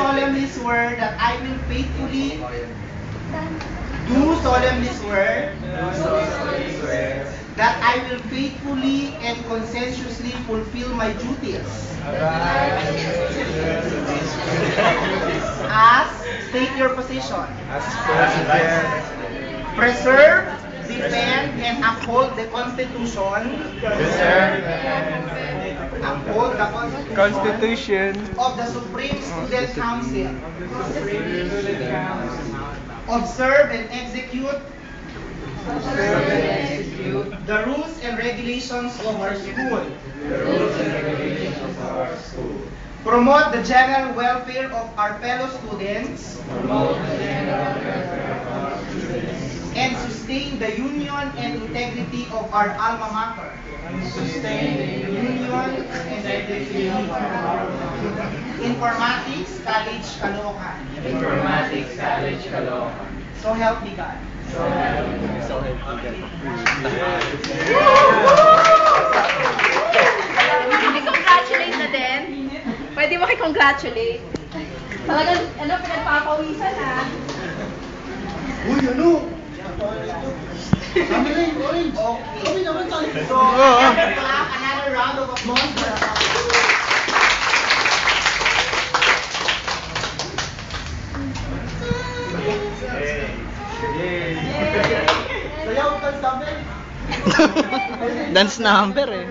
solemnly swear that I will faithfully do solemnly swear that I will faithfully and conscientiously fulfill my duties as state your position. Preserve, defend, and uphold the Constitution. Uphold the Constitution of the Supreme Student Council. Observe and execute the rules and regulations of our school. Promote the general welfare of our fellow students. And sustain the union and integrity of our alma mater. Informatics College Caloocan. So help me God. Pwede congratulate na din? Pwede mo congratulate? Talagang, pinagpapawisan ha? Uy, ano? Kami na yung orange. Kami naman tayo. So, another round of applause for our Sayaw ka number. Dance number eh.